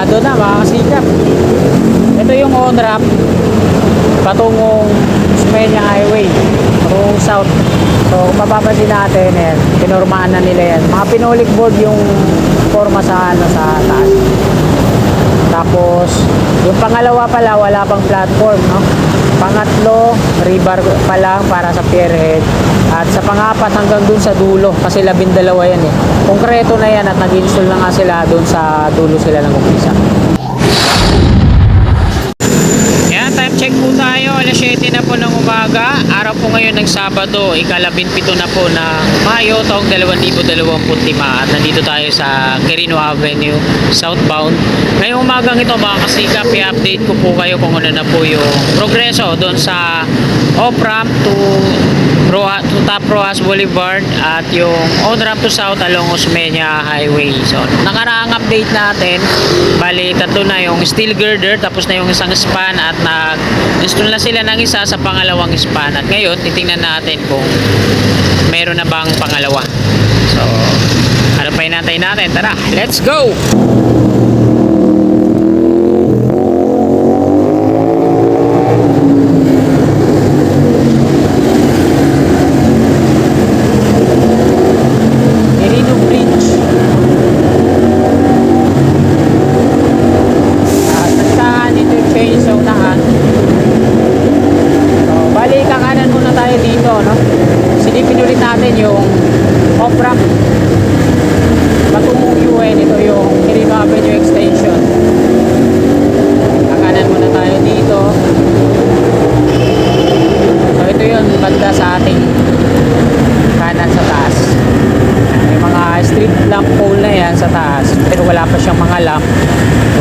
Sarado na mga kasikap. Ito yung on-ramp patungong Osmeña Highway, patungong south. So kung mapapansin natin, ayan, pinormahan na nila yan. Mga pinulik board yung forma sa, sa taas. Tapos yung pangalawa pala wala pang platform, no? Pangatlo rebar pa lang para sa pierhead. At sa pangapat hanggang dun sa dulo, kasi 12 yan eh. Konkreto na yan at nag-install na nga sila dun sa dulo sila ng umpisa. Yan, time check po tayo. Alas 7 na po ng umaga. Araw po ngayon ng Sabado, ika-17 na po ng Mayo, taong 2025. At nandito tayo sa Quirino Avenue, southbound. Ngayong umagang ito mga kasikap, i-update ko po kayo kung ano na po yung progreso doon sa off-ramp to Top Rojas Boulevard at yung on-ramp to south along Osmeña Highway. So, nakaraang update natin, bali tatlo na yung steel girder, tapos na yung isang span at nag-install na sila ng isa sa pangalawang span. At ngayon, titingnan natin kung meron na bang pangalawa. So, ano pa hinantay natin? Tara, let's go!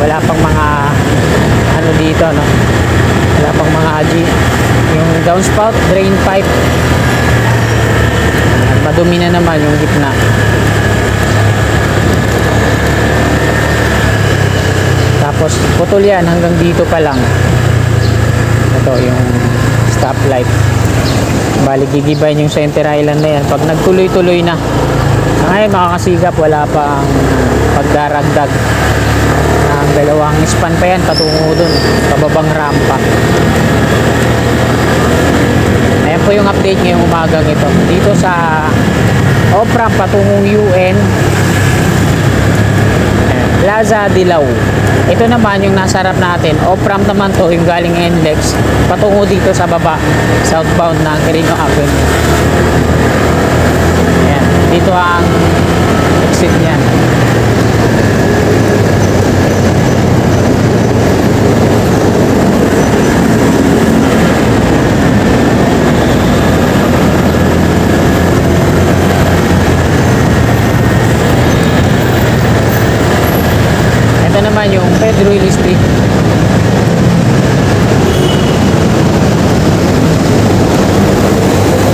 Wala pang mga ano dito, no? Wala pang mga yung downspout, drain pipe. At madumi na naman yung gitna. Tapos putol yan hanggang dito pa lang. Ito yung stoplight. Bali gigibayin yung center island na yan pag nagtuloy-tuloy na. Ngayon mga kasigap, wala pang pagdaragdag ng dalawang span pa yan patungo dun pababang rampa. Ayan po yung update ngayong umagang ito dito sa off-ramp patungong UN Plaza Dilaw. Ito naman yung nasa harap natin, off-ramp naman to, yung galing NLEX patungo dito sa baba, southbound ng Quirino Avenue. Ayan, dito ang exit niyan. Ito naman yung Pedro Hill Street.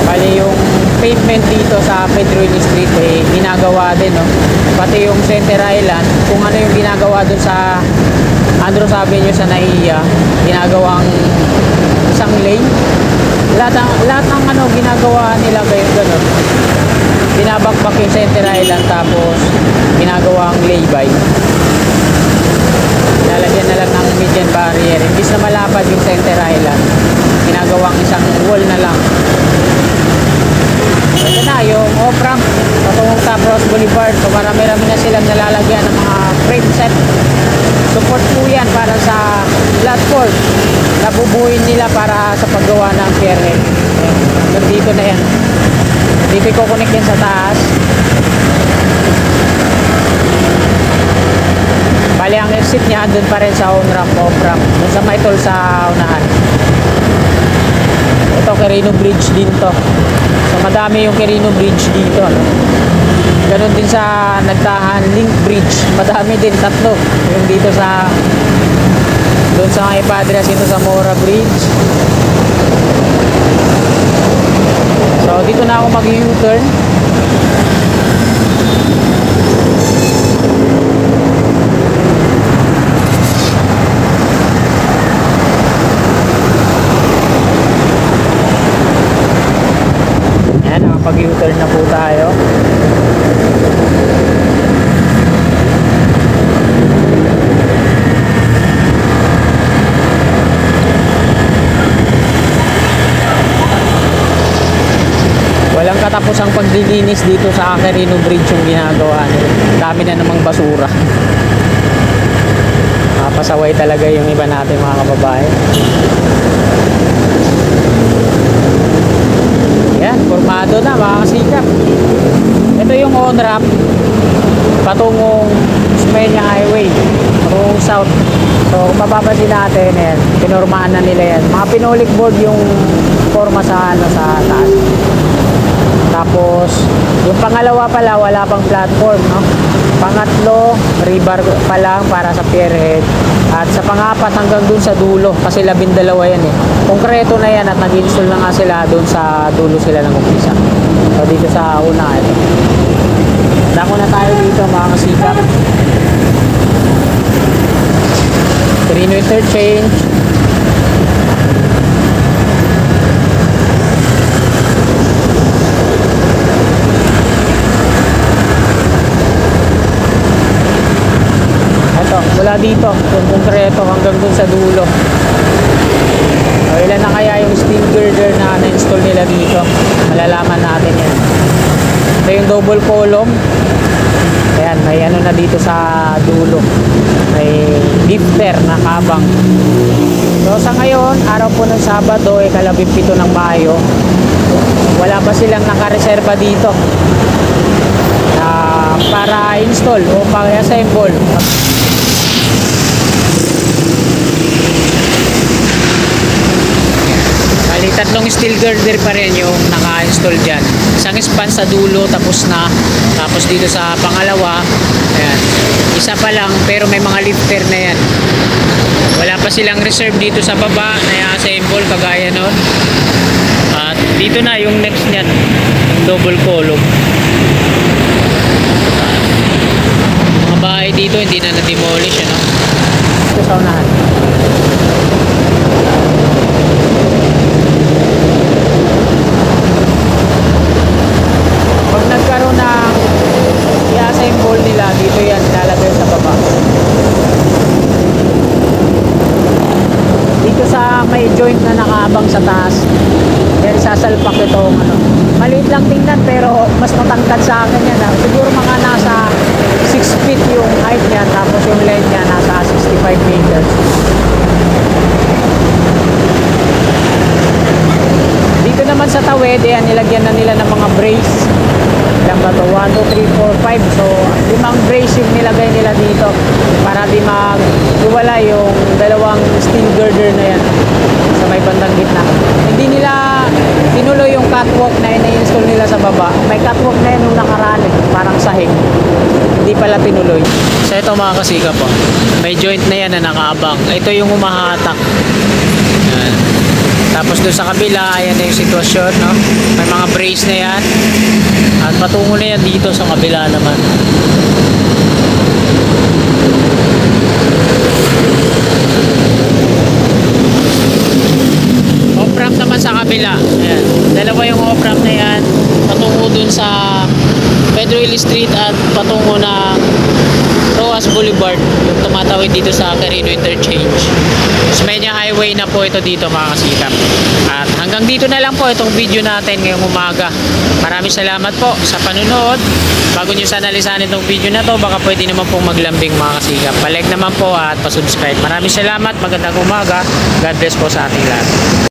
Bali yung pavement dito sa Pedro Hill Street eh, ginagawa din, no? Pati yung Center Island, kung ano yung ginagawa dun sa Andros Avenue sa Naiya, ginagawang isang lane. Lahat ng ano ginagawa nila ganun. Binabakbak yung Center Island tapos ginagawang lay-by. Lalagyan na lang ng median barrier. Imbis na malapad yung Center Island, ginagawang isang wall na lang. Ito na yung off-ramp patungong Top Rojas Boulevard. So marami-rami na silang nalalagyan ng mga frame set. Support po yan para sa platform na bubuuin nila para sa paggawa ng pierhead. Hanggang dito na yan. Dito i-connect yan sa taas. Bali ang exit niya doon pa rin sa on-ramp, off-ramp, doon sa Maitol sa unahan. Ito Quirino Bridge din to. So madami yung Quirino Bridge dito, no? Ganon din sa Nagtahan Link Bridge, madami din, tatlo. Yung dito sa doon sa may Padre Jacinto Zamora Bridge. So dito na ako mag-U-turn. Pag-U-turn na po tayo. paglilinis dito sa Quirino Bridge yung ginagawa nila. Dami na namang basura. Pasaway talaga yung iba natin mga kababayan. Yan, formado na mga kasikap. Ito yung on-ramp patungong Osmeña Highway, patungong south. So kung mapapansin natin, yan, pinormaan na nila yan. Mga pinolik board yung forma sa taas. Tapos yung pangalawa pala wala pang platform, no? Pangatlo rebar pa lang para sa pierhead, at sa pangapat hanggang dun sa dulo kasi 12 yan eh. Konkreto na yan at nag-install na nga sila dun sa dulo sila ng umpisa. So dito sa una ito. Dako na tayo dito mga kasikap. Quirino Interchange. Mula dito, yung konkreto hanggang dun sa dulo. So, ilan na kaya yung steel girder na na-install nila dito? Malalaman natin yan. Ito yung double column. Ayan, may ano na dito sa dulo. May lifter na kabang. So sa ngayon, araw po ng Sabado, ika-17 ng Mayo, wala pa silang nakareserba dito para install o pang-assemble. Bali, tatlong steel girder pa rin yung naka-install dyan. Isang span sa dulo, tapos na. Tapos dito sa pangalawa, ayan, isa pa lang, pero may mga lifter na yan. Wala pa silang reserve dito sa baba na i-assemble, kagaya nun. At dito na yung next nyan, double column. Mga bahay dito, hindi na na-demolish, ano? Ito sa unahan. Pag nagkaroon ng i-assemble nila, dito yan lalagay sa baba. Dito sa may joint na nakaabang sa taas, yan sasalpak itong ano. Maliit lang tingnan pero mas matangkad sa akin yan. Siguro mga nasa 6 feet yung height niya, tapos yung length niya nasa 65 meters. Dito naman sa tawid, yan, nilagyan na nila ng mga brace. Ilang ba ito? 1, 2, 3, 4, 5. So, 5 brace yung nilagay nila dito para di mag-iwala yung dalawang steel girder na yan sa may bandang gitna. Hindi nila tinuloy yung catwalk na ina-install nila sa baba. May catwalk na yan nung nakaraan, parang sahig. Hindi pala tinuloy. So, ito mga kasika po. May joint na yan na nakaabang. Ito yung humahatak. Yan. Tapos doon sa kabila, ayan na yung sitwasyon, no? May mga brace na yan. At patungo na yan dito sa kabila naman. Off-ramp naman sa kabila. Ayan. Dalawa yung off-ramp na yan. Patungo dun sa Pedro Hill Street at patungo na Roas Boulevard, yung tumatawid dito sa Quirino Interchange. Osmeña Highway na po ito dito mga kasikap. At hanggang dito na lang po itong video natin ngayong umaga. Maraming salamat po sa panunood. Bago nyo sana lisanin itong video na to, baka pwede naman pong maglambing mga kasikap. Palike naman po at pasubscribe. Maraming salamat, magandang umaga. God bless po sa ating lahat.